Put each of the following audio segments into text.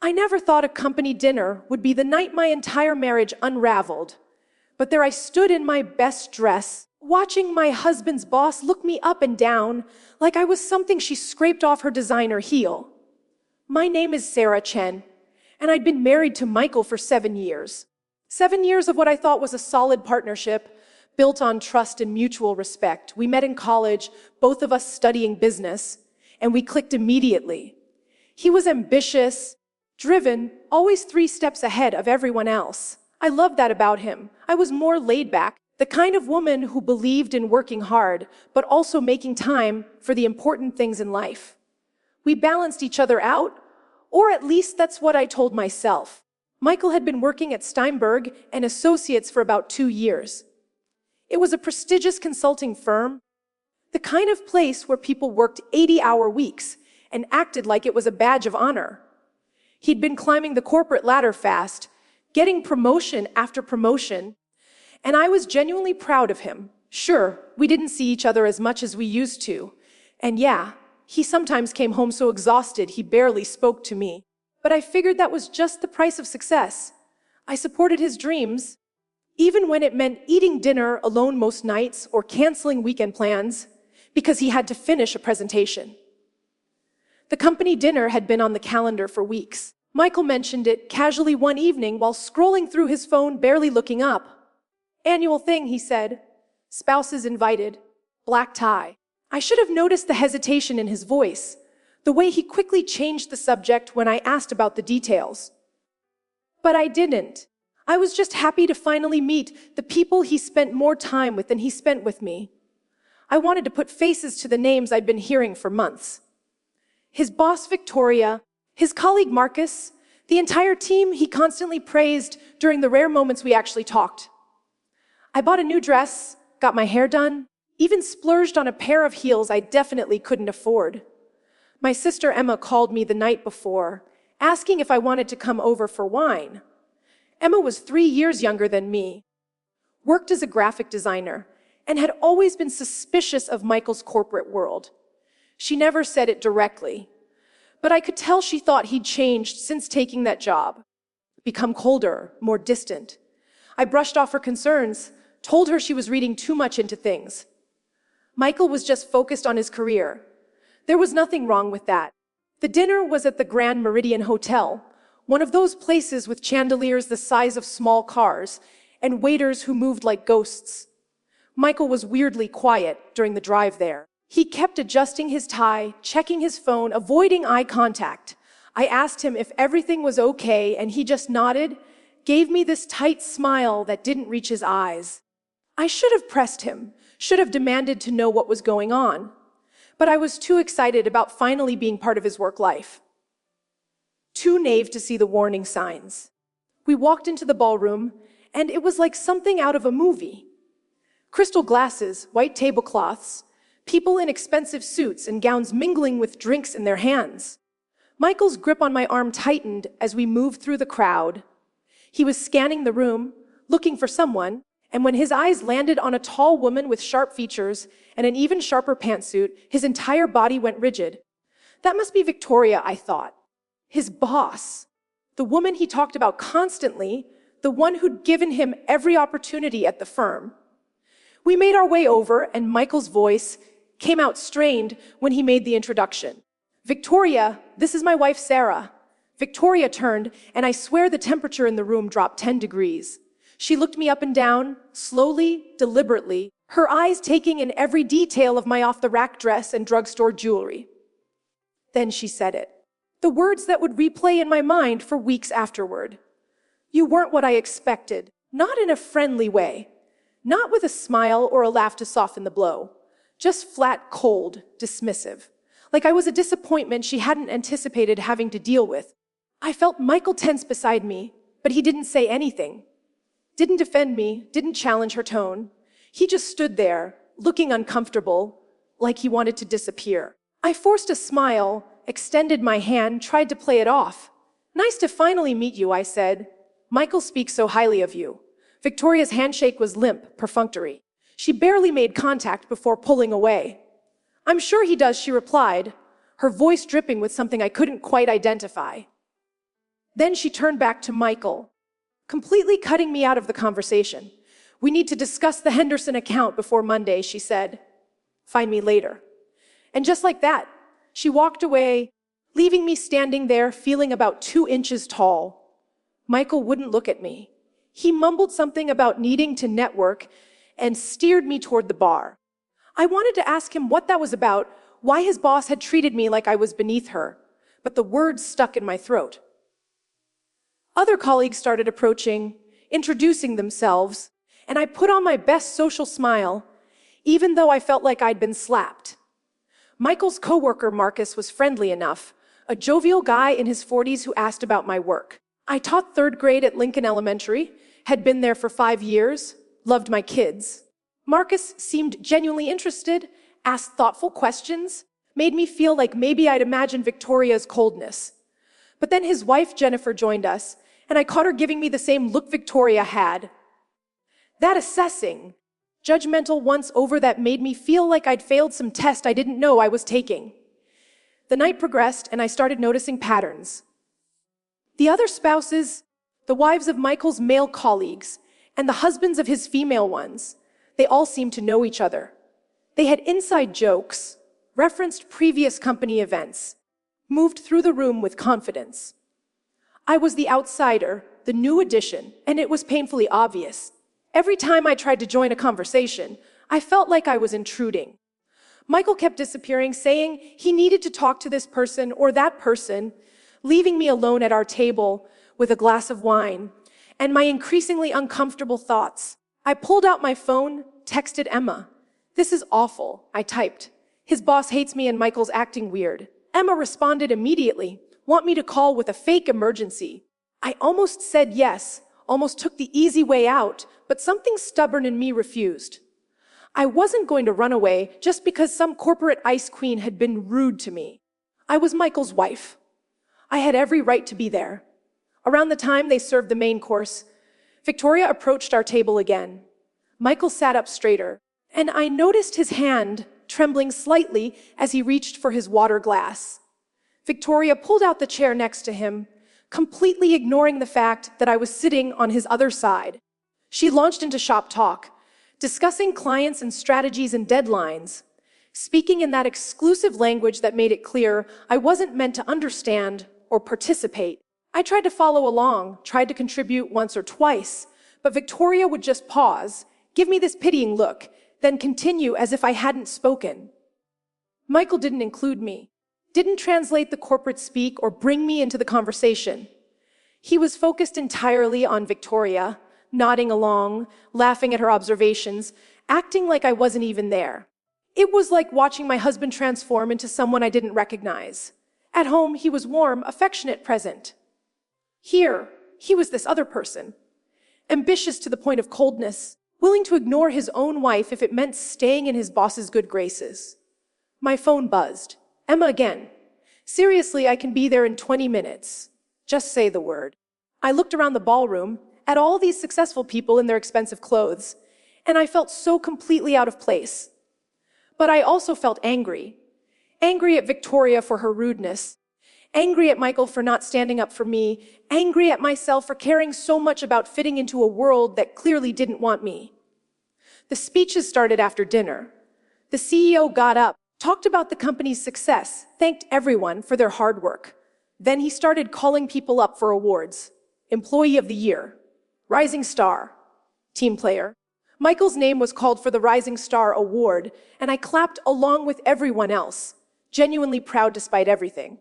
I never thought a company dinner would be the night my entire marriage unraveled. But there I stood in my best dress, watching my husband's boss look me up and down like I was something she scraped off her designer heel. My name is Sarah Chen, and I'd been married to Michael for 7 years. 7 years of what I thought was a solid partnership, built on trust and mutual respect. We met in college, both of us studying business, and we clicked immediately. He was ambitious, driven, always 3 steps ahead of everyone else. I loved that about him. I was more laid back, the kind of woman who believed in working hard, but also making time for the important things in life. We balanced each other out, or at least that's what I told myself. Michael had been working at Steinberg and Associates for about 2 years. It was a prestigious consulting firm, the kind of place where people worked 80-hour weeks and acted like it was a badge of honor. He'd been climbing the corporate ladder fast, getting promotion after promotion, and I was genuinely proud of him. Sure, we didn't see each other as much as we used to, and yeah, he sometimes came home so exhausted he barely spoke to me. But I figured that was just the price of success. I supported his dreams, even when it meant eating dinner alone most nights or canceling weekend plans because he had to finish a presentation. The company dinner had been on the calendar for weeks. Michael mentioned it casually one evening while scrolling through his phone, barely looking up. Annual thing, he said. Spouses invited. Black tie. I should have noticed the hesitation in his voice, the way he quickly changed the subject when I asked about the details. But I didn't. I was just happy to finally meet the people he spent more time with than he spent with me. I wanted to put faces to the names I'd been hearing for months. His boss, Victoria, his colleague, Marcus, the entire team he constantly praised during the rare moments we actually talked. I bought a new dress, got my hair done, even splurged on a pair of heels I definitely couldn't afford. My sister Emma called me the night before, asking if I wanted to come over for wine. Emma was 3 years younger than me, worked as a graphic designer, and had always been suspicious of Michael's corporate world. She never said it directly, but I could tell she thought he'd changed since taking that job, become colder, more distant. I brushed off her concerns, told her she was reading too much into things. Michael was just focused on his career. There was nothing wrong with that. The dinner was at the Grand Meridian Hotel, one of those places with chandeliers the size of small cars and waiters who moved like ghosts. Michael was weirdly quiet during the drive there. He kept adjusting his tie, checking his phone, avoiding eye contact. I asked him if everything was okay, and he just nodded, gave me this tight smile that didn't reach his eyes. I should have pressed him, should have demanded to know what was going on. But I was too excited about finally being part of his work life. Too naive to see the warning signs. We walked into the ballroom, and it was like something out of a movie. Crystal glasses, white tablecloths, people in expensive suits and gowns mingling with drinks in their hands. Michael's grip on my arm tightened as we moved through the crowd. He was scanning the room, looking for someone, and when his eyes landed on a tall woman with sharp features and an even sharper pantsuit, his entire body went rigid. That must be Victoria, I thought. His boss. The woman he talked about constantly, the one who'd given him every opportunity at the firm. We made our way over, and Michael's voice came out strained when he made the introduction. Victoria, this is my wife, Sarah. Victoria turned, and I swear the temperature in the room dropped 10 degrees. She looked me up and down, slowly, deliberately, her eyes taking in every detail of my off-the-rack dress and drugstore jewelry. Then she said it. The words that would replay in my mind for weeks afterward. You weren't what I expected, not in a friendly way, not with a smile or a laugh to soften the blow, just flat, cold, dismissive, like I was a disappointment she hadn't anticipated having to deal with. I felt Michael tense beside me, but he didn't say anything. Didn't defend me, didn't challenge her tone. He just stood there, looking uncomfortable, like he wanted to disappear. I forced a smile, extended my hand, tried to play it off. Nice to finally meet you, I said. Michael speaks so highly of you. Victoria's handshake was limp, perfunctory. She barely made contact before pulling away. I'm sure he does, she replied, her voice dripping with something I couldn't quite identify. Then she turned back to Michael, completely cutting me out of the conversation. "We need to discuss the Henderson account before Monday," she said. "Find me later." And just like that, she walked away, leaving me standing there feeling about 2 inches tall. Michael wouldn't look at me. He mumbled something about needing to network and steered me toward the bar. I wanted to ask him what that was about, why his boss had treated me like I was beneath her, but the words stuck in my throat. Other colleagues started approaching, introducing themselves, and I put on my best social smile, even though I felt like I'd been slapped. Michael's coworker, Marcus, was friendly enough, a jovial guy in his 40s who asked about my work. I taught 3rd grade at Lincoln Elementary, had been there for 5 years, loved my kids. Marcus seemed genuinely interested, asked thoughtful questions, made me feel like maybe I'd imagined Victoria's coldness. But then his wife, Jennifer, joined us, and I caught her giving me the same look Victoria had. That assessing, judgmental once-over that made me feel like I'd failed some test I didn't know I was taking. The night progressed, and I started noticing patterns. The other spouses, the wives of Michael's male colleagues, and the husbands of his female ones, they all seemed to know each other. They had inside jokes, referenced previous company events, moved through the room with confidence. I was the outsider, the new addition, and it was painfully obvious. Every time I tried to join a conversation, I felt like I was intruding. Michael kept disappearing, saying he needed to talk to this person or that person, leaving me alone at our table with a glass of wine and my increasingly uncomfortable thoughts. I pulled out my phone, texted Emma. "This is awful," I typed. "His boss hates me and Michael's acting weird." Emma responded immediately, "Want me to call with a fake emergency?" I almost said yes, almost took the easy way out, but something stubborn in me refused. I wasn't going to run away just because some corporate ice queen had been rude to me. I was Michael's wife. I had every right to be there. Around the time they served the main course, Victoria approached our table again. Michael sat up straighter, and I noticed his hand trembling slightly as he reached for his water glass. Victoria pulled out the chair next to him, completely ignoring the fact that I was sitting on his other side. She launched into shop talk, discussing clients and strategies and deadlines, speaking in that exclusive language that made it clear I wasn't meant to understand or participate. I tried to follow along, tried to contribute once or twice, but Victoria would just pause, give me this pitying look, then continue as if I hadn't spoken. Michael didn't include me, didn't translate the corporate speak or bring me into the conversation. He was focused entirely on Victoria, nodding along, laughing at her observations, acting like I wasn't even there. It was like watching my husband transform into someone I didn't recognize. At home, he was warm, affectionate, present. Here, he was this other person, ambitious to the point of coldness, willing to ignore his own wife if it meant staying in his boss's good graces. My phone buzzed. Emma again. "Seriously, I can be there in 20 minutes. Just say the word." I looked around the ballroom at all these successful people in their expensive clothes, and I felt so completely out of place. But I also felt angry. Angry at Victoria for her rudeness. Angry at Michael for not standing up for me. Angry at myself for caring so much about fitting into a world that clearly didn't want me. The speeches started after dinner. The CEO got up, talked about the company's success, thanked everyone for their hard work. Then he started calling people up for awards. Employee of the Year, Rising Star, Team Player. Michael's name was called for the Rising Star Award, and I clapped along with everyone else, genuinely proud despite everything.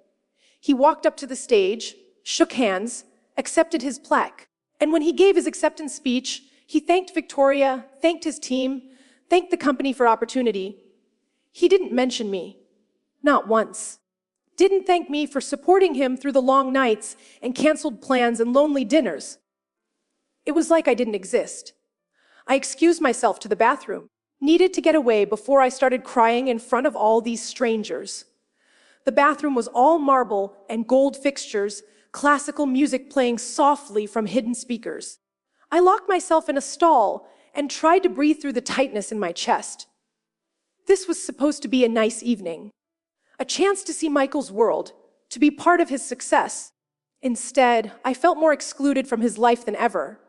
He walked up to the stage, shook hands, accepted his plaque, and when he gave his acceptance speech, he thanked Victoria, thanked his team, thanked the company for opportunity. He didn't mention me, not once. Didn't thank me for supporting him through the long nights and canceled plans and lonely dinners. It was like I didn't exist. I excused myself to the bathroom, needed to get away before I started crying in front of all these strangers. The bathroom was all marble and gold fixtures, classical music playing softly from hidden speakers. I locked myself in a stall and tried to breathe through the tightness in my chest. This was supposed to be a nice evening. A chance to see Michael's world, to be part of his success. Instead, I felt more excluded from his life than ever.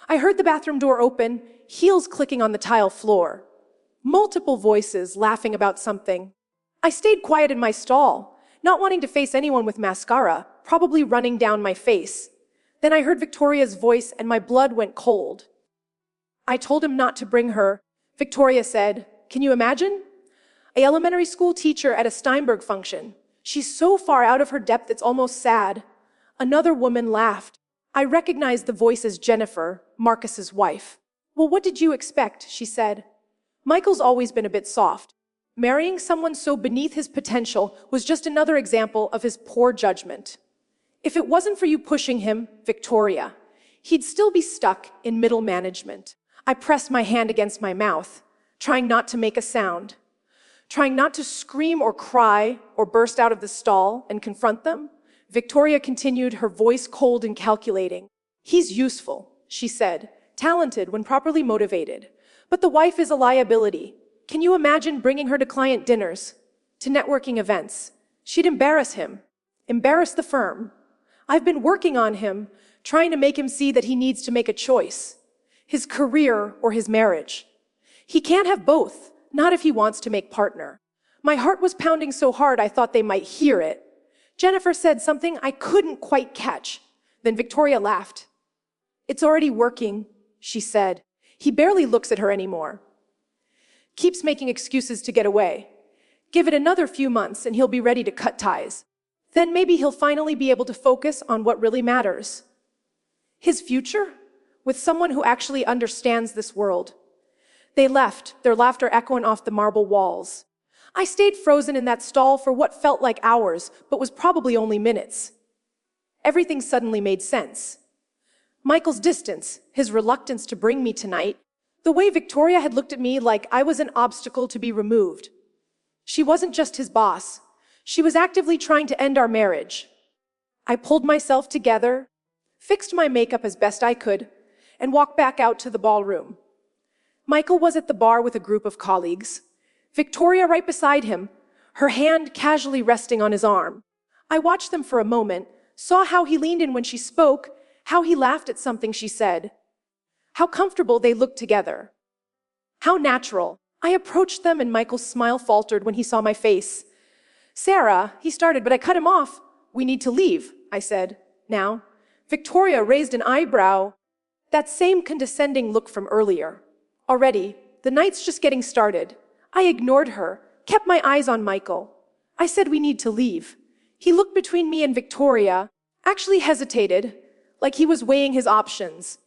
I heard the bathroom door open, heels clicking on the tile floor. Multiple voices laughing about something. I stayed quiet in my stall, not wanting to face anyone with mascara, probably running down my face. Then I heard Victoria's voice and my blood went cold. I told him not to bring her. Victoria said, "Can you imagine? An elementary school teacher at a Steinberg function. She's so far out of her depth it's almost sad." Another woman laughed. I recognized the voice as Jennifer, Marcus's wife. "Well, what did you expect?" she said. "Michael's always been a bit soft. Marrying someone so beneath his potential was just another example of his poor judgment. If it wasn't for you pushing him, Victoria, he'd still be stuck in middle management." I pressed my hand against my mouth, trying not to make a sound, trying not to scream or cry or burst out of the stall and confront them. Victoria continued, her voice cold and calculating. "He's useful," she said, "talented when properly motivated. But the wife is a liability. Can you imagine bringing her to client dinners, to networking events? She'd embarrass him, embarrass the firm. I've been working on him, trying to make him see that he needs to make a choice. His career or his marriage. He can't have both, not if he wants to make partner." My heart was pounding so hard I thought they might hear it. Jennifer said something I couldn't quite catch. Then Victoria laughed. "It's already working," she said. "He barely looks at her anymore. Keeps making excuses to get away. Give it another few months and he'll be ready to cut ties. Then maybe he'll finally be able to focus on what really matters. His future, with someone who actually understands this world." They left, their laughter echoing off the marble walls. I stayed frozen in that stall for what felt like hours, but was probably only minutes. Everything suddenly made sense. Michael's distance, his reluctance to bring me tonight, the way Victoria had looked at me like I was an obstacle to be removed. She wasn't just his boss. She was actively trying to end our marriage. I pulled myself together, fixed my makeup as best I could, and walked back out to the ballroom. Michael was at the bar with a group of colleagues. Victoria right beside him, her hand casually resting on his arm. I watched them for a moment, saw how he leaned in when she spoke, how he laughed at something she said, how comfortable they looked together, how natural. I approached them and Michael's smile faltered when he saw my face. "Sarah," he started, but I cut him off. "We need to leave," I said. "Now?" Victoria raised an eyebrow, that same condescending look from earlier. "Already, the night's just getting started." I ignored her, kept my eyes on Michael. I said we need to leave. He looked between me and Victoria, actually hesitated, like he was weighing his options,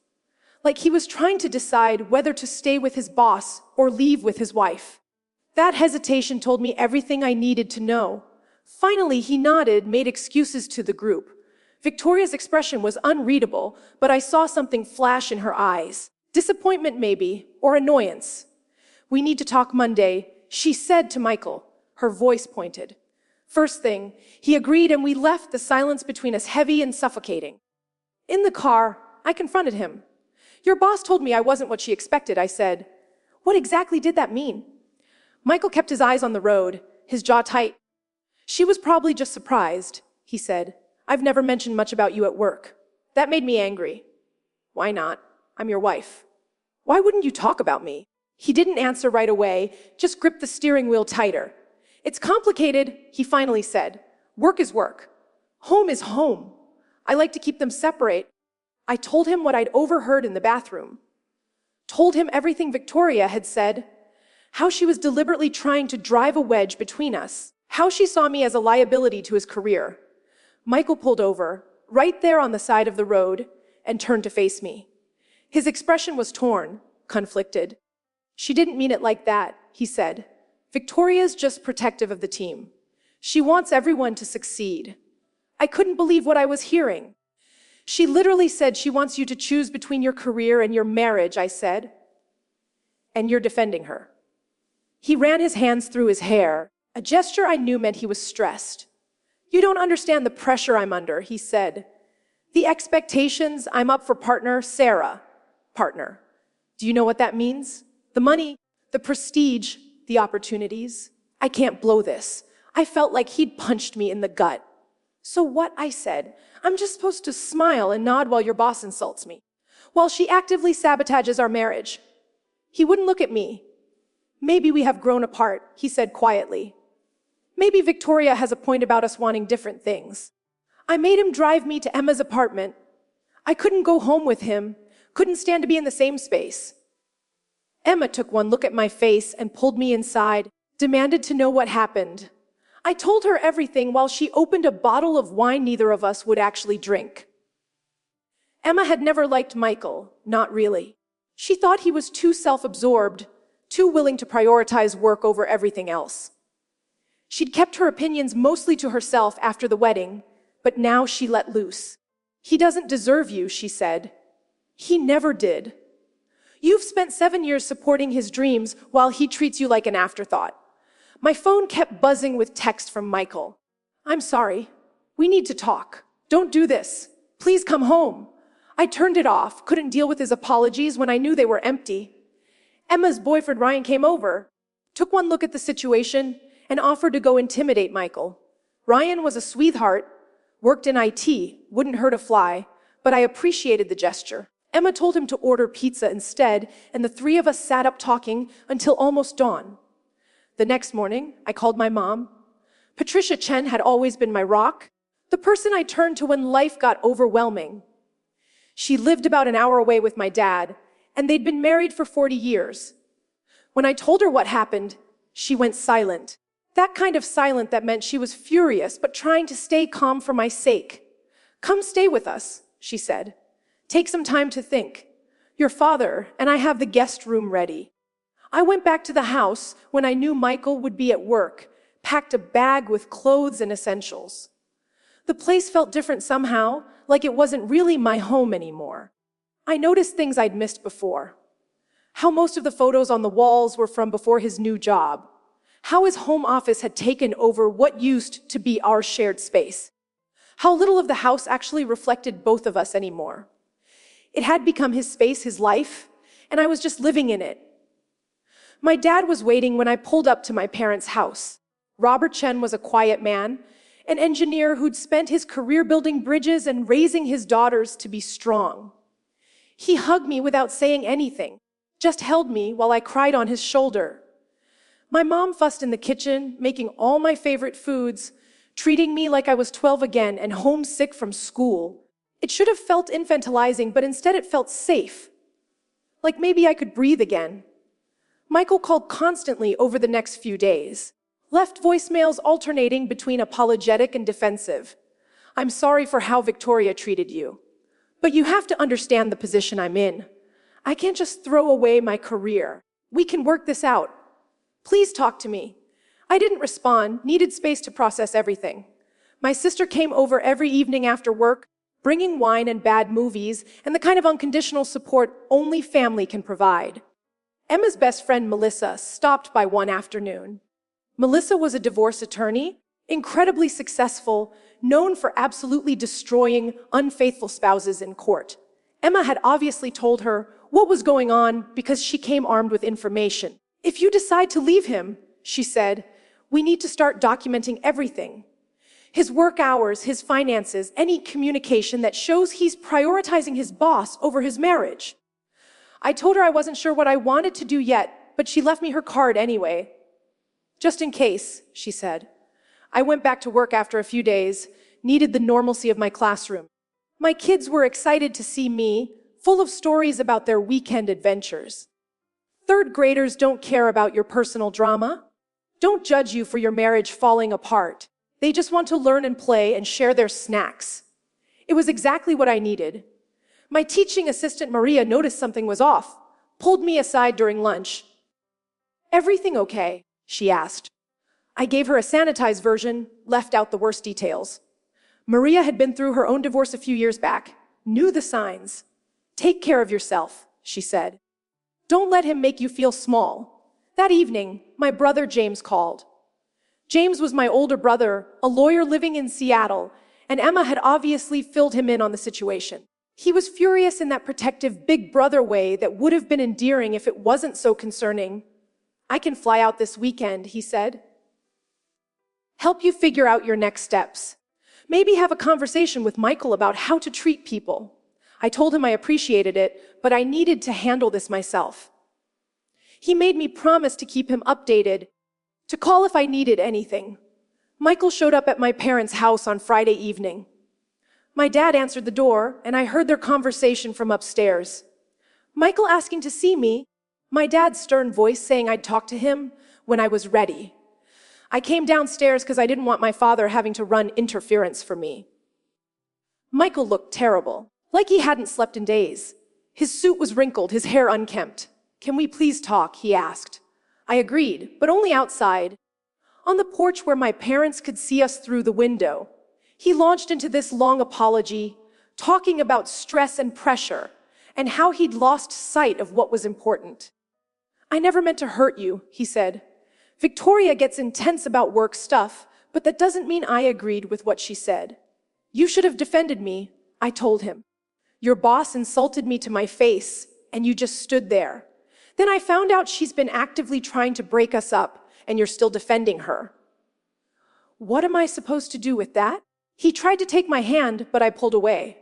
like he was trying to decide whether to stay with his boss or leave with his wife. That hesitation told me everything I needed to know. Finally, he nodded, made excuses to the group. Victoria's expression was unreadable, but I saw something flash in her eyes. Disappointment maybe, or annoyance. "We need to talk Monday," she said to Michael, her voice pointed. First thing, he agreed and we left, the silence between us heavy and suffocating. In the car, I confronted him. "Your boss told me I wasn't what she expected," I said. "What exactly did that mean?" Michael kept his eyes on the road, his jaw tight. "She was probably just surprised," he said. "I've never mentioned much about you at work. That made me angry." "Why not? I'm your wife." "Why wouldn't you talk about me?" He didn't answer right away, just gripped the steering wheel tighter. "It's complicated," he finally said. "Work is work. Home is home. I like to keep them separate." I told him what I'd overheard in the bathroom. Told him everything Victoria had said, how she was deliberately trying to drive a wedge between us, how she saw me as a liability to his career. Michael pulled over, right there on the side of the road, and turned to face me. His expression was torn, conflicted. "She didn't mean it like that," he said. "Victoria's just protective of the team. She wants everyone to succeed." I couldn't believe what I was hearing. "She literally said she wants you to choose between your career and your marriage," I said. "And you're defending her." He ran his hands through his hair, a gesture I knew meant he was stressed. "You don't understand the pressure I'm under," he said. "The expectations. I'm up for partner, Sarah. Partner. Do you know what that means? The money, the prestige, the opportunities. I can't blow this." I felt like he'd punched me in the gut. So what? I said. I'm just supposed to smile and nod while your boss insults me, while she actively sabotages our marriage. He wouldn't look at me. Maybe we have grown apart, he said quietly. Maybe Victoria has a point about us wanting different things. I made him drive me to Emma's apartment. I couldn't go home with him, couldn't stand to be in the same space. Emma took one look at my face and pulled me inside, demanded to know what happened. I told her everything while she opened a bottle of wine neither of us would actually drink. Emma had never liked Michael, not really. She thought he was too self-absorbed, too willing to prioritize work over everything else. She'd kept her opinions mostly to herself after the wedding, but now she let loose. He doesn't deserve you, she said. He never did. You've spent 7 years supporting his dreams while he treats you like an afterthought. My phone kept buzzing with text from Michael. I'm sorry. We need to talk. Don't do this. Please come home. I turned it off, couldn't deal with his apologies when I knew they were empty. Emma's boyfriend Ryan came over, took one look at the situation, and offered to go intimidate Michael. Ryan was a sweetheart, worked in IT, wouldn't hurt a fly, but I appreciated the gesture. Emma told him to order pizza instead, and the three of us sat up talking until almost dawn. The next morning, I called my mom. Patricia Chen had always been my rock, the person I turned to when life got overwhelming. She lived about an hour away with my dad, and they'd been married for 40 years. When I told her what happened, she went silent. That kind of silent that meant she was furious, but trying to stay calm for my sake. Come stay with us, she said. Take some time to think. Your father and I have the guest room ready. I went back to the house when I knew Michael would be at work, packed a bag with clothes and essentials. The place felt different somehow, like it wasn't really my home anymore. I noticed things I'd missed before. How most of the photos on the walls were from before his new job. How his home office had taken over what used to be our shared space. How little of the house actually reflected both of us anymore. It had become his space, his life, and I was just living in it. My dad was waiting when I pulled up to my parents' house. Robert Chen was a quiet man, an engineer who'd spent his career building bridges and raising his daughters to be strong. He hugged me without saying anything, just held me while I cried on his shoulder. My mom fussed in the kitchen, making all my favorite foods, treating me like I was 12 again and homesick from school. It should have felt infantilizing, but instead it felt safe. Like maybe I could breathe again. Michael called constantly over the next few days, left voicemails alternating between apologetic and defensive. I'm sorry for how Victoria treated you, but you have to understand the position I'm in. I can't just throw away my career. We can work this out. Please talk to me. I didn't respond, needed space to process everything. My sister came over every evening after work, bringing wine and bad movies and the kind of unconditional support only family can provide. Emma's best friend, Melissa, stopped by one afternoon. Melissa was a divorce attorney, incredibly successful, known for absolutely destroying unfaithful spouses in court. Emma had obviously told her what was going on because she came armed with information. If you decide to leave him, she said, we need to start documenting everything. His work hours, his finances, any communication that shows he's prioritizing his boss over his marriage. I told her I wasn't sure what I wanted to do yet, but she left me her card anyway. Just in case, she said. I went back to work after a few days, needed the normalcy of my classroom. My kids were excited to see me, full of stories about their weekend adventures. Third graders don't care about your personal drama. Don't judge you for your marriage falling apart. They just want to learn and play and share their snacks. It was exactly what I needed. My teaching assistant, Maria, noticed something was off, pulled me aside during lunch. Everything okay? She asked. I gave her a sanitized version, left out the worst details. Maria had been through her own divorce a few years back, knew the signs. Take care of yourself, she said. Don't let him make you feel small. That evening, my brother James called. James was my older brother, a lawyer living in Seattle, and Emma had obviously filled him in on the situation. He was furious in that protective big brother way that would have been endearing if it wasn't so concerning. I can fly out this weekend, he said. Help you figure out your next steps. Maybe have a conversation with Michael about how to treat people. I told him I appreciated it, but I needed to handle this myself. He made me promise to keep him updated, to call if I needed anything. Michael showed up at my parents' house on Friday evening. My dad answered the door, and I heard their conversation from upstairs. Michael asking to see me, my dad's stern voice saying I'd talk to him when I was ready. I came downstairs because I didn't want my father having to run interference for me. Michael looked terrible, like he hadn't slept in days. His suit was wrinkled, his hair unkempt. "Can we please talk?" he asked. I agreed, but only outside. On the porch where my parents could see us through the window, he launched into this long apology, talking about stress and pressure, and how he'd lost sight of what was important. "I never meant to hurt you," he said. "Victoria gets intense about work stuff, but that doesn't mean I agreed with what she said. You should have defended me," I told him. "Your boss insulted me to my face, and you just stood there. Then I found out she's been actively trying to break us up, and you're still defending her." What am I supposed to do with that? He tried to take my hand, but I pulled away.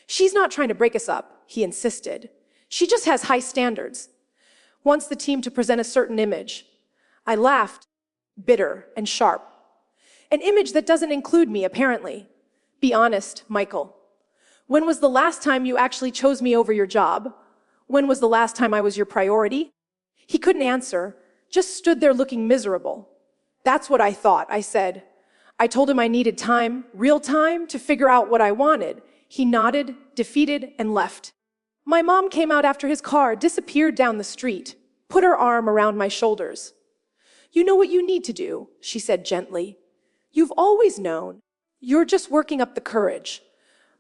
"She's not trying to break us up," he insisted. "She just has high standards. Wants the team to present a certain image." I laughed, bitter and sharp. "An image that doesn't include me, apparently. Be honest, Michael. When was the last time you actually chose me over your job? When was the last time I was your priority?" He couldn't answer, just stood there looking miserable. "That's what I thought," I said. I told him I needed time, real time, to figure out what I wanted. He nodded, defeated, and left. My mom came out after his car disappeared down the street, put her arm around my shoulders. "You know what you need to do," she said gently. "You've always known. You're just working up the courage."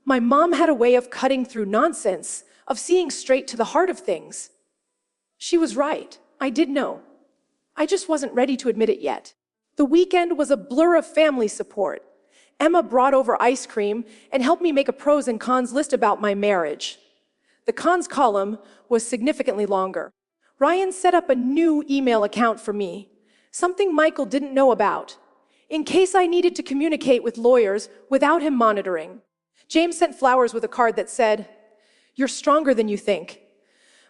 My mom had a way of cutting through nonsense, of seeing straight to the heart of things. She was right. I did know. I just wasn't ready to admit it yet. The weekend was a blur of family support. Emma brought over ice cream and helped me make a pros and cons list about my marriage. The cons column was significantly longer. Ryan set up a new email account for me, something Michael didn't know about, in case I needed to communicate with lawyers without him monitoring. James sent flowers with a card that said, "You're stronger than you think."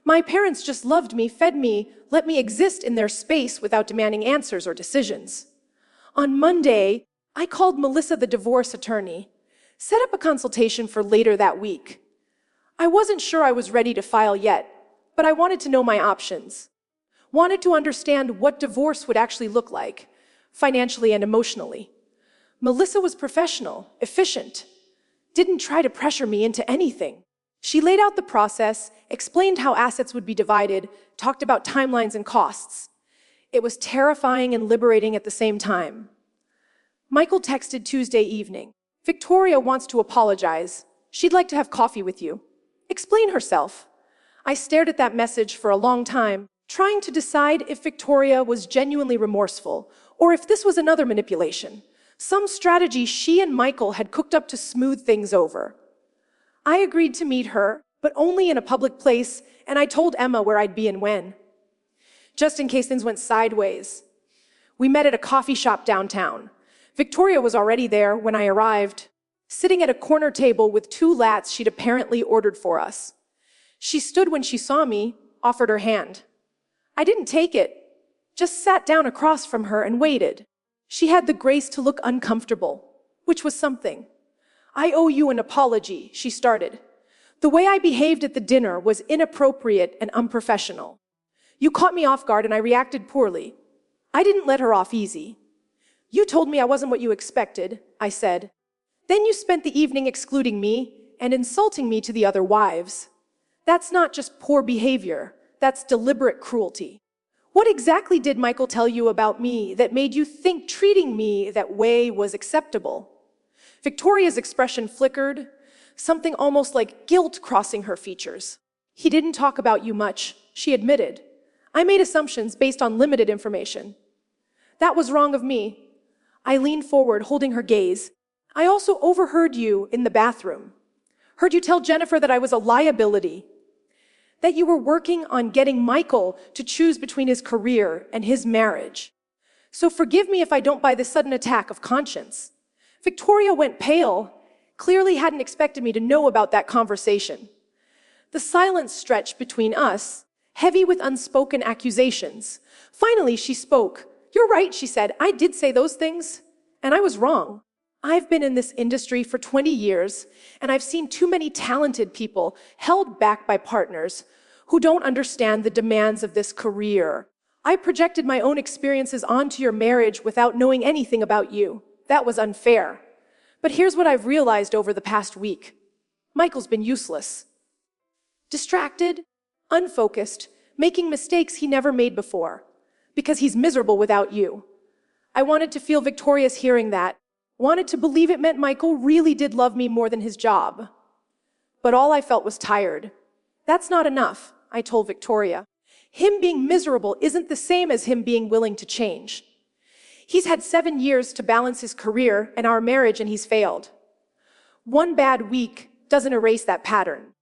My parents just loved me, fed me, let me exist in their space without demanding answers or decisions. On Monday, I called Melissa, the divorce attorney, set up a consultation for later that week. I wasn't sure I was ready to file yet, but I wanted to know my options. Wanted to understand what divorce would actually look like, financially and emotionally. Melissa was professional, efficient, didn't try to pressure me into anything. She laid out the process, explained how assets would be divided, talked about timelines and costs. It was terrifying and liberating at the same time. Michael texted Tuesday evening. "Victoria wants to apologize. She'd like to have coffee with you. Explain herself." I stared at that message for a long time, trying to decide if Victoria was genuinely remorseful or if this was another manipulation, some strategy she and Michael had cooked up to smooth things over. I agreed to meet her, but only in a public place, and I told Emma where I'd be and when, just in case things went sideways. We met at a coffee shop downtown. Victoria was already there when I arrived, sitting at a corner table with 2 lattes she'd apparently ordered for us. She stood when she saw me, offered her hand. I didn't take it, just sat down across from her and waited. She had the grace to look uncomfortable, which was something. "I owe you an apology," she started. "The way I behaved at the dinner was inappropriate and unprofessional. You caught me off guard and I reacted poorly." I didn't let her off easy. "You told me I wasn't what you expected," I said. "Then you spent the evening excluding me and insulting me to the other wives. That's not just poor behavior, that's deliberate cruelty. What exactly did Michael tell you about me that made you think treating me that way was acceptable?" Victoria's expression flickered, something almost like guilt crossing her features. "He didn't talk about you much," she admitted. "I made assumptions based on limited information. That was wrong of me." I leaned forward, holding her gaze. "I also overheard you in the bathroom. Heard you tell Jennifer that I was a liability, that you were working on getting Michael to choose between his career and his marriage. So forgive me if I don't buy this sudden attack of conscience. Victoria went pale, clearly hadn't expected me to know about that conversation. The silence stretched between us, heavy with unspoken accusations. Finally, she spoke. "You're right," she said. "I did say those things, and I was wrong. I've been in this industry for 20 years, and I've seen too many talented people held back by partners who don't understand the demands of this career. I projected my own experiences onto your marriage without knowing anything about you. That was unfair. But here's what I've realized over the past week. Michael's been useless. Distracted, unfocused, making mistakes he never made before, because he's miserable without you." I wanted to feel victorious hearing that, wanted to believe it meant Michael really did love me more than his job. But all I felt was tired. "That's not enough," I told Victoria. "Him being miserable isn't the same as him being willing to change. He's had 7 years to balance his career and our marriage, and he's failed. One bad week doesn't erase that pattern."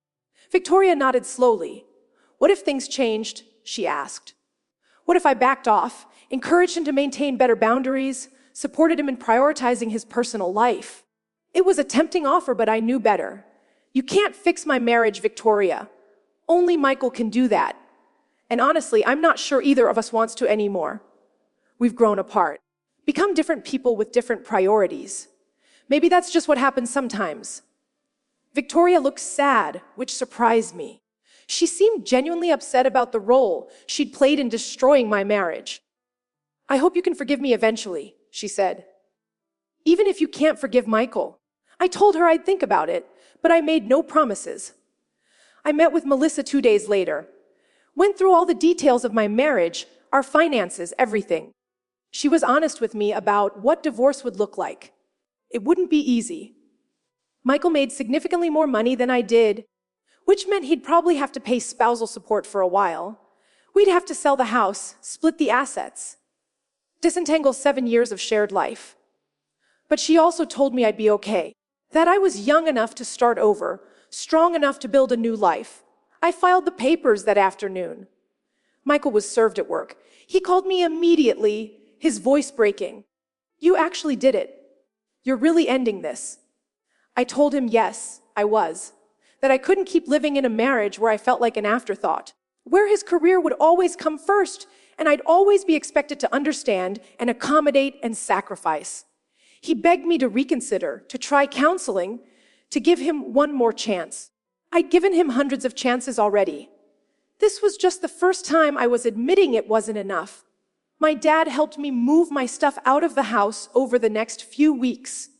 Victoria nodded slowly. "What if things changed?" she asked. "What if I backed off, encouraged him to maintain better boundaries, supported him in prioritizing his personal life?" It was a tempting offer, but I knew better. "You can't fix my marriage, Victoria. Only Michael can do that. And honestly, I'm not sure either of us wants to anymore. We've grown apart, become different people with different priorities. Maybe that's just what happens sometimes." Victoria looked sad, which surprised me. She seemed genuinely upset about the role she'd played in destroying my marriage. "I hope you can forgive me eventually," she said. "Even if you can't forgive Michael." I told her I'd think about it, but I made no promises. I met with Melissa 2 days later. Went through all the details of my marriage, our finances, everything. She was honest with me about what divorce would look like. It wouldn't be easy. Michael made significantly more money than I did, which meant he'd probably have to pay spousal support for a while. We'd have to sell the house, split the assets, disentangle 7 years of shared life. But she also told me I'd be okay, that I was young enough to start over, strong enough to build a new life. I filed the papers that afternoon. Michael was served at work. He called me immediately, his voice breaking. "You actually did it. You're really ending this." I told him yes, I was. That I couldn't keep living in a marriage where I felt like an afterthought, where his career would always come first, and I'd always be expected to understand and accommodate and sacrifice. He begged me to reconsider, to try counseling, to give him one more chance. I'd given him hundreds of chances already. This was just the first time I was admitting it wasn't enough. My dad helped me move my stuff out of the house over the next few weeks.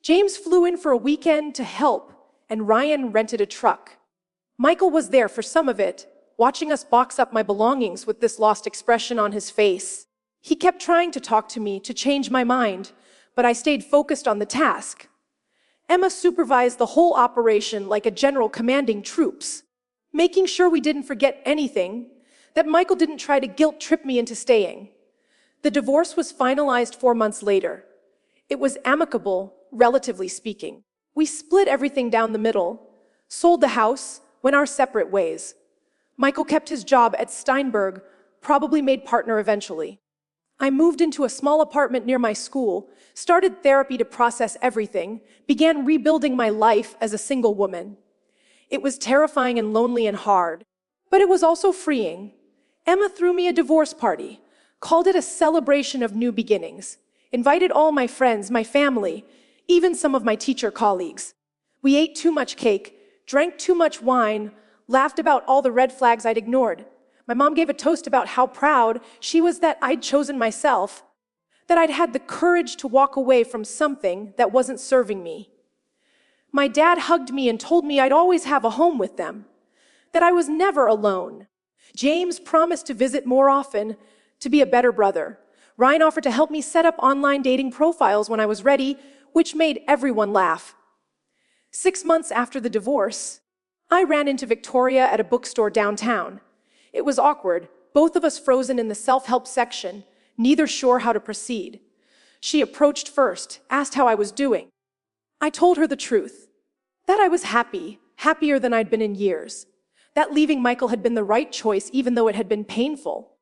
James flew in for a weekend to help, and Ryan rented a truck. Michael was there for some of it, watching us box up my belongings with this lost expression on his face. He kept trying to talk to me, to change my mind, but I stayed focused on the task. Emma supervised the whole operation like a general commanding troops, making sure we didn't forget anything, that Michael didn't try to guilt trip me into staying. The divorce was finalized 4 months later. It was amicable, relatively speaking. We split everything down the middle, sold the house, went our separate ways. Michael kept his job at Steinberg, probably made partner eventually. I moved into a small apartment near my school, started therapy to process everything, began rebuilding my life as a single woman. It was terrifying and lonely and hard, but it was also freeing. Emma threw me a divorce party, called it a celebration of new beginnings, invited all my friends, my family, even some of my teacher colleagues. We ate too much cake, drank too much wine, laughed about all the red flags I'd ignored. My mom gave a toast about how proud she was that I'd chosen myself, that I'd had the courage to walk away from something that wasn't serving me. My dad hugged me and told me I'd always have a home with them, that I was never alone. James promised to visit more often, to be a better brother. Ryan offered to help me set up online dating profiles when I was ready, which made everyone laugh. 6 months after the divorce, I ran into Victoria at a bookstore downtown. It was awkward, both of us frozen in the self-help section, neither sure how to proceed. She approached first, asked how I was doing. I told her the truth, that I was happy, happier than I'd been in years, that leaving Michael had been the right choice even though it had been painful.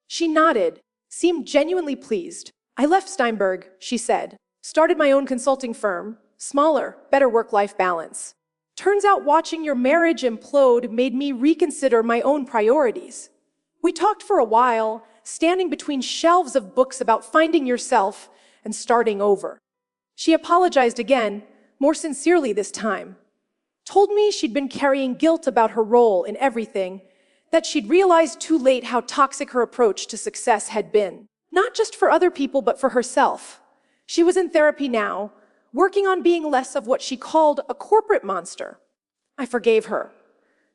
She nodded, seemed genuinely pleased. "I left Steinberg," she said, Started my own consulting firm, smaller, better work-life balance. Turns out watching your marriage implode made me reconsider my own priorities. We talked for a while, standing between shelves of books about finding yourself and starting over. She apologized again, more sincerely this time. Told me she'd been carrying guilt about her role in everything, that she'd realized too late how toxic her approach to success had been. Not just for other people, but for herself. She was in therapy now, working on being less of what she called a corporate monster. I forgave her.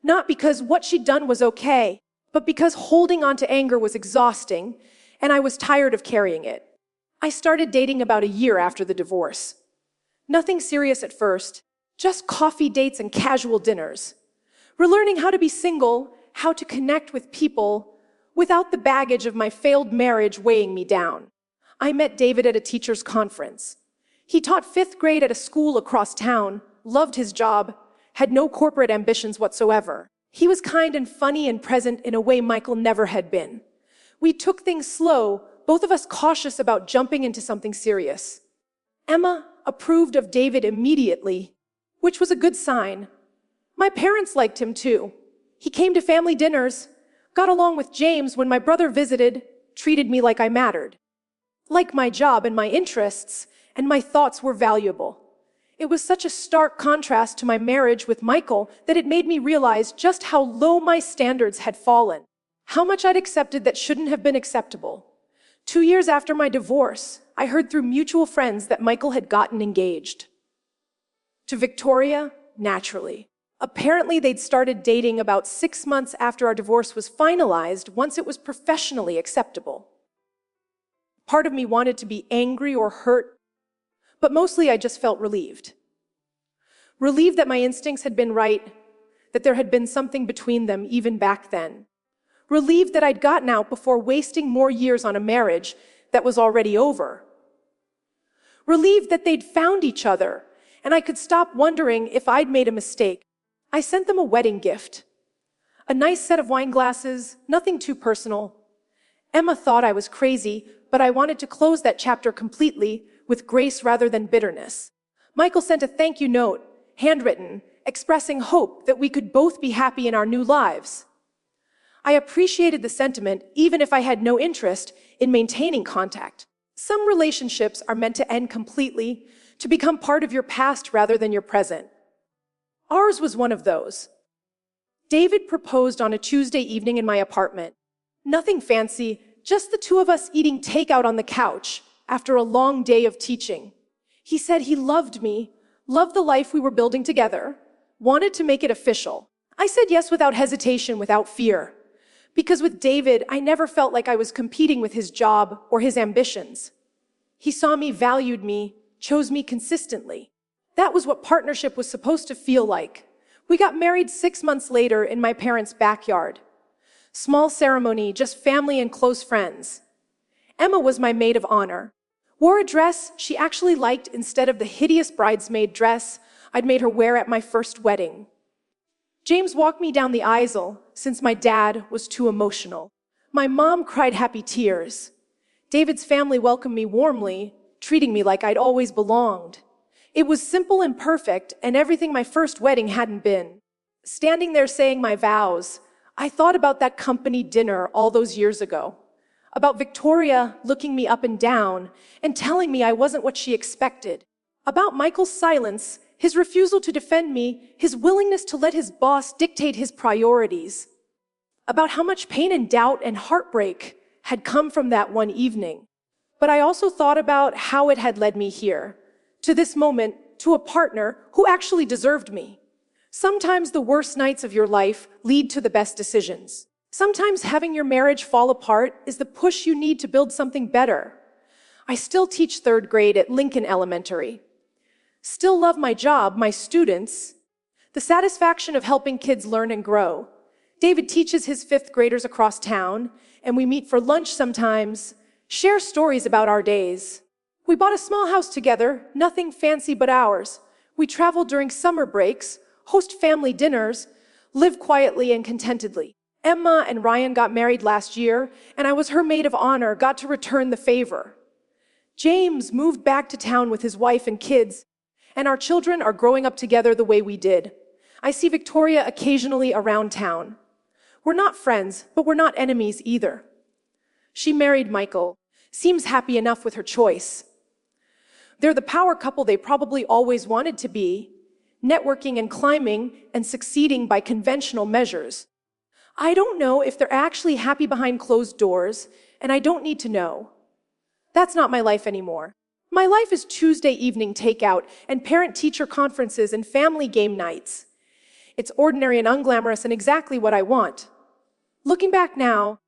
Not because what she'd done was okay, but because holding on to anger was exhausting, and I was tired of carrying it. I started dating about a year after the divorce. Nothing serious at first, just coffee dates and casual dinners. Relearning how to be single, how to connect with people, without the baggage of my failed marriage weighing me down. I met David at a teacher's conference. He taught 5th grade at a school across town, loved his job, had no corporate ambitions whatsoever. He was kind and funny and present in a way Michael never had been. We took things slow, both of us cautious about jumping into something serious. Emma approved of David immediately, which was a good sign. My parents liked him too. He came to family dinners, got along with James when my brother visited, treated me like I mattered. Like my job and my interests and my thoughts were valuable. It was such a stark contrast to my marriage with Michael that it made me realize just how low my standards had fallen, how much I'd accepted that shouldn't have been acceptable. 2 years after my divorce, I heard through mutual friends that Michael had gotten engaged. To Victoria, naturally. Apparently, they'd started dating about 6 months after our divorce was finalized, once it was professionally acceptable. Part of me wanted to be angry or hurt, but mostly I just felt relieved. Relieved that my instincts had been right, that there had been something between them even back then. Relieved that I'd gotten out before wasting more years on a marriage that was already over. Relieved that they'd found each other, and I could stop wondering if I'd made a mistake. I sent them a wedding gift. A nice set of wine glasses, nothing too personal. Emma thought I was crazy, but I wanted to close that chapter completely, with grace rather than bitterness. Michael sent a thank you note, handwritten, expressing hope that we could both be happy in our new lives. I appreciated the sentiment, even if I had no interest in maintaining contact. Some relationships are meant to end completely, to become part of your past rather than your present. Ours was one of those. David proposed on a Tuesday evening in my apartment. Nothing fancy, just the two of us eating takeout on the couch after a long day of teaching. He said he loved me, loved the life we were building together, wanted to make it official. I said yes without hesitation, without fear. Because with David, I never felt like I was competing with his job or his ambitions. He saw me, valued me, chose me consistently. That was what partnership was supposed to feel like. We got married 6 months later in my parents' backyard. Small ceremony, just family and close friends. Emma was my maid of honor. Wore a dress she actually liked instead of the hideous bridesmaid dress I'd made her wear at my first wedding. James walked me down the aisle since my dad was too emotional. My mom cried happy tears. David's family welcomed me warmly, treating me like I'd always belonged. It was simple and perfect, and everything my first wedding hadn't been. Standing there saying my vows, I thought about that company dinner all those years ago. About Victoria looking me up and down and telling me I wasn't what she expected. About Michael's silence, his refusal to defend me, his willingness to let his boss dictate his priorities. About how much pain and doubt and heartbreak had come from that one evening. But I also thought about how it had led me here, to this moment, to a partner who actually deserved me. Sometimes the worst nights of your life lead to the best decisions. Sometimes having your marriage fall apart is the push you need to build something better. I still teach 3rd grade at Lincoln Elementary. Still love my job, my students, the satisfaction of helping kids learn and grow. David teaches his 5th graders across town, and we meet for lunch sometimes, share stories about our days. We bought a small house together, nothing fancy but ours. We travel during summer breaks, host family dinners, live quietly and contentedly. Emma and Ryan got married last year, and I was her maid of honor, got to return the favor. James moved back to town with his wife and kids, and our children are growing up together the way we did. I see Victoria occasionally around town. We're not friends, but we're not enemies either. She married Michael. Seems happy enough with her choice. They're the power couple they probably always wanted to be, networking and climbing and succeeding by conventional measures. I don't know if they're actually happy behind closed doors, and I don't need to know. That's not my life anymore. My life is Tuesday evening takeout and parent-teacher conferences and family game nights. It's ordinary and unglamorous and exactly what I want. Looking back now,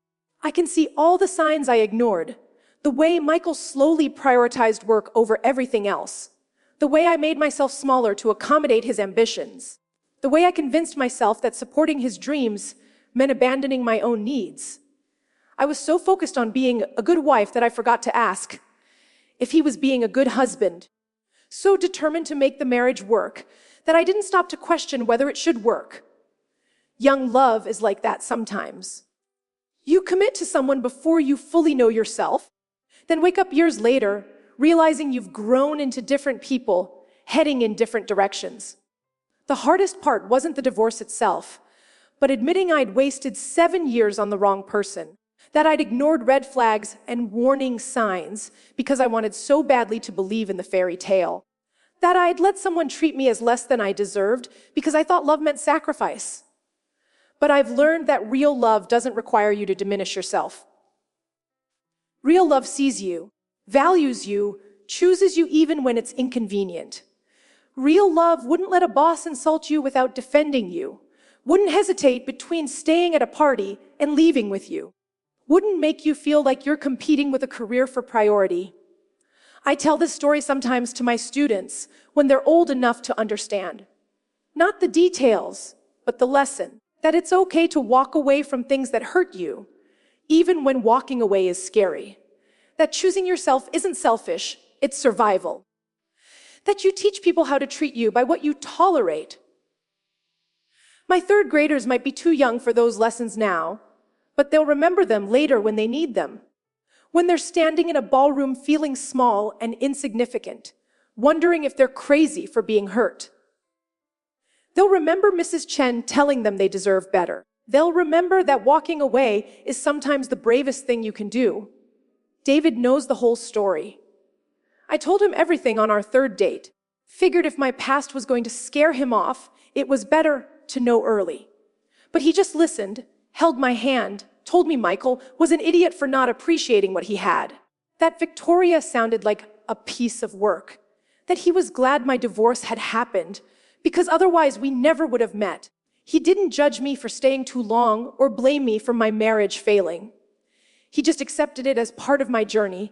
I can see all the signs I ignored. The way Michael slowly prioritized work over everything else. The way I made myself smaller to accommodate his ambitions. The way I convinced myself that supporting his dreams meant abandoning my own needs. I was so focused on being a good wife that I forgot to ask if he was being a good husband. So determined to make the marriage work that I didn't stop to question whether it should work. Young love is like that sometimes. You commit to someone before you fully know yourself, then wake up years later, realizing you've grown into different people, heading in different directions. The hardest part wasn't the divorce itself, but admitting I'd wasted 7 years on the wrong person, that I'd ignored red flags and warning signs because I wanted so badly to believe in the fairy tale, that I'd let someone treat me as less than I deserved because I thought love meant sacrifice. But I've learned that real love doesn't require you to diminish yourself. Real love sees you, values you, chooses you even when it's inconvenient. Real love wouldn't let a boss insult you without defending you, wouldn't hesitate between staying at a party and leaving with you, wouldn't make you feel like you're competing with a career for priority. I tell this story sometimes to my students when they're old enough to understand. Not the details, but the lesson, that it's okay to walk away from things that hurt you, even when walking away is scary. That choosing yourself isn't selfish, it's survival. That you teach people how to treat you by what you tolerate. My third graders might be too young for those lessons now, but they'll remember them later when they need them. When they're standing in a ballroom feeling small and insignificant, wondering if they're crazy for being hurt. They'll remember Mrs. Chen telling them they deserve better. They'll remember that walking away is sometimes the bravest thing you can do. David knows the whole story. I told him everything on our third date. Figured if my past was going to scare him off, it was better to know early. But he just listened, held my hand, told me Michael was an idiot for not appreciating what he had. That Victoria sounded like a piece of work. That he was glad my divorce had happened, because otherwise we never would have met. He didn't judge me for staying too long or blame me for my marriage failing. He just accepted it as part of my journey,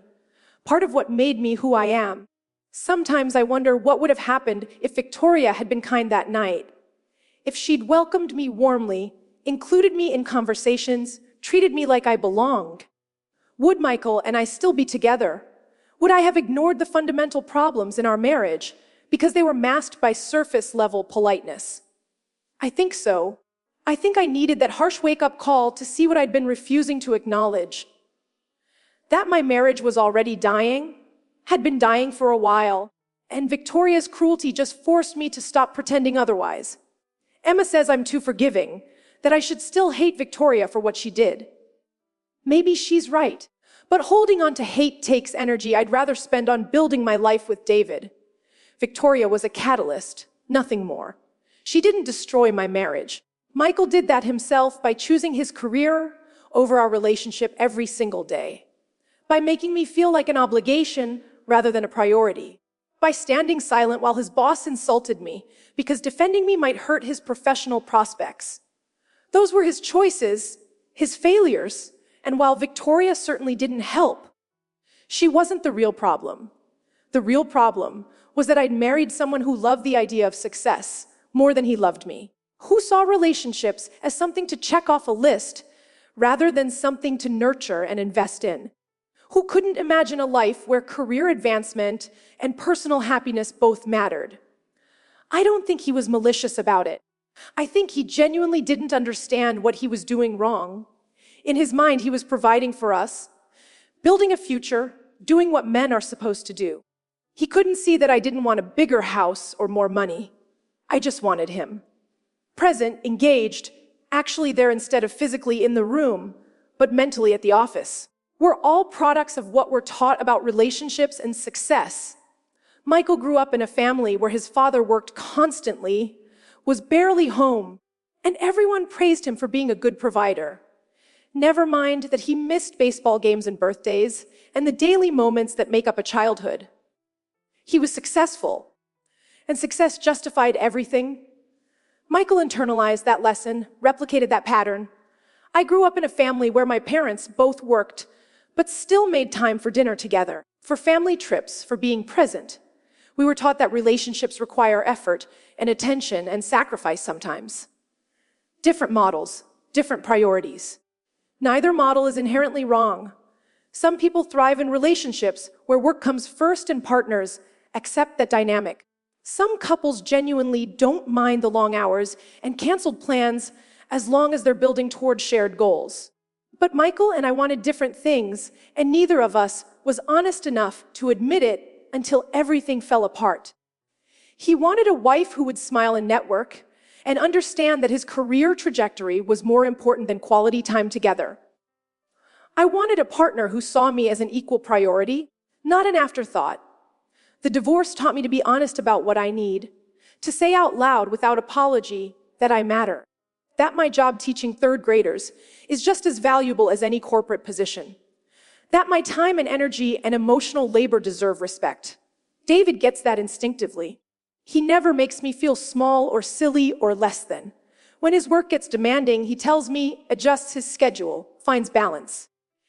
part of what made me who I am. Sometimes I wonder what would have happened if Victoria had been kind that night. If she'd welcomed me warmly, included me in conversations, treated me like I belonged. Would Michael and I still be together? Would I have ignored the fundamental problems in our marriage because they were masked by surface-level politeness? I think so. I think I needed that harsh wake-up call to see what I'd been refusing to acknowledge. That my marriage was already dying, had been dying for a while, and Victoria's cruelty just forced me to stop pretending otherwise. Emma says I'm too forgiving, that I should still hate Victoria for what she did. Maybe she's right, but holding on to hate takes energy I'd rather spend on building my life with David. Victoria was a catalyst, nothing more. She didn't destroy my marriage. Michael did that himself by choosing his career over our relationship every single day. By making me feel like an obligation rather than a priority. By standing silent while his boss insulted me because defending me might hurt his professional prospects. Those were his choices, his failures, and while Victoria certainly didn't help, she wasn't the real problem. The real problem was that I'd married someone who loved the idea of success more than he loved me, who saw relationships as something to check off a list rather than something to nurture and invest in, who couldn't imagine a life where career advancement and personal happiness both mattered. I don't think he was malicious about it. I think he genuinely didn't understand what he was doing wrong. In his mind, he was providing for us, building a future, doing what men are supposed to do. He couldn't see that I didn't want a bigger house or more money. I just wanted him. Present, engaged, actually there instead of physically in the room, but mentally at the office. We're all products of what we're taught about relationships and success. Michael grew up in a family where his father worked constantly, was barely home, and everyone praised him for being a good provider. Never mind that he missed baseball games and birthdays and the daily moments that make up a childhood. He was successful, and success justified everything. Michael internalized that lesson, replicated that pattern. I grew up in a family where my parents both worked, but still made time for dinner together, for family trips, for being present. We were taught that relationships require effort and attention and sacrifice sometimes. Different models, different priorities. Neither model is inherently wrong. Some people thrive in relationships where work comes first and partners accept that dynamic. Some couples genuinely don't mind the long hours and canceled plans as long as they're building toward shared goals. But Michael and I wanted different things, and neither of us was honest enough to admit it until everything fell apart. He wanted a wife who would smile and network and understand that his career trajectory was more important than quality time together. I wanted a partner who saw me as an equal priority, not an afterthought. The divorce taught me to be honest about what I need, to say out loud without apology that I matter, that my job teaching third graders is just as valuable as any corporate position, that my time and energy and emotional labor deserve respect. David gets that instinctively. He never makes me feel small or silly or less than. When his work gets demanding, he tells me, adjusts his schedule, finds balance.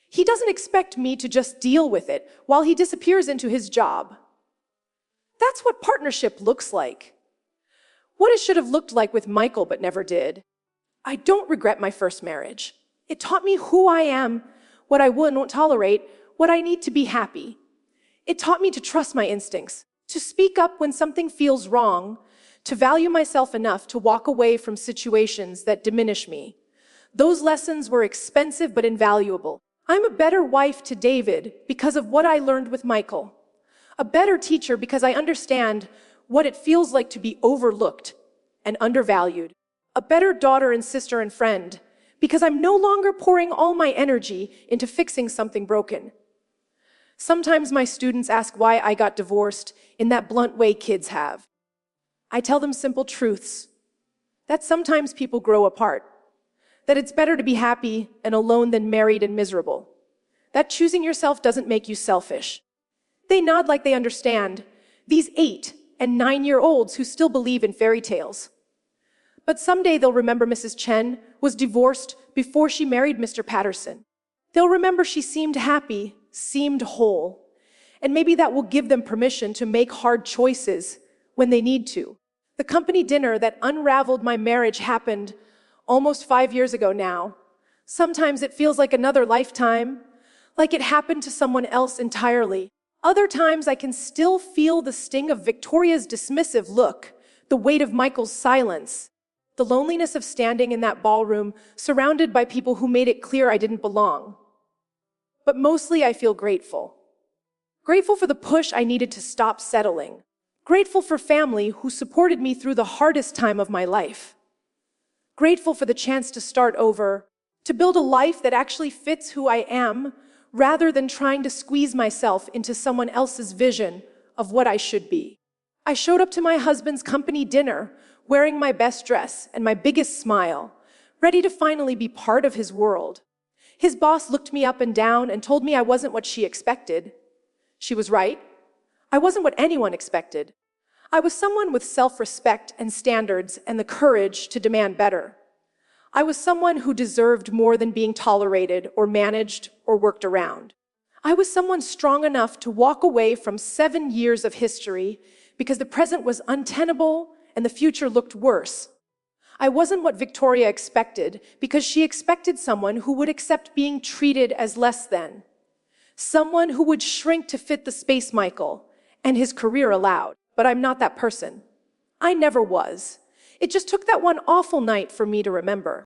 He doesn't expect me to just deal with it while he disappears into his job. That's what partnership looks like. What it should have looked like with Michael but never did. I don't regret my first marriage. It taught me who I am, what I will and won't tolerate, what I need to be happy. It taught me to trust my instincts, to speak up when something feels wrong, to value myself enough to walk away from situations that diminish me. Those lessons were expensive but invaluable. I'm a better wife to David because of what I learned with Michael. A better teacher because I understand what it feels like to be overlooked and undervalued. A better daughter and sister and friend because I'm no longer pouring all my energy into fixing something broken. Sometimes my students ask why I got divorced in that blunt way kids have. I tell them simple truths. That sometimes people grow apart. That it's better to be happy and alone than married and miserable. That choosing yourself doesn't make you selfish. They nod like they understand, these 8- and 9-year-olds who still believe in fairy tales. But someday they'll remember Mrs. Chen was divorced before she married Mr. Patterson. They'll remember she seemed happy, seemed whole, and maybe that will give them permission to make hard choices when they need to. The company dinner that unraveled my marriage happened almost 5 years ago now. Sometimes it feels like another lifetime, like it happened to someone else entirely. Other times I can still feel the sting of Victoria's dismissive look, the weight of Michael's silence, the loneliness of standing in that ballroom surrounded by people who made it clear I didn't belong. But mostly I feel grateful. Grateful for the push I needed to stop settling. Grateful for family who supported me through the hardest time of my life. Grateful for the chance to start over, to build a life that actually fits who I am, rather than trying to squeeze myself into someone else's vision of what I should be. I showed up to my husband's company dinner, wearing my best dress and my biggest smile, ready to finally be part of his world. His boss looked me up and down and told me I wasn't what she expected. She was right. I wasn't what anyone expected. I was someone with self-respect and standards and the courage to demand better. I was someone who deserved more than being tolerated or managed or worked around. I was someone strong enough to walk away from 7 years of history because the present was untenable and the future looked worse. I wasn't what Victoria expected because she expected someone who would accept being treated as less than. Someone who would shrink to fit the space Michael and his career allowed. But I'm not that person. I never was. It just took that one awful night for me to remember.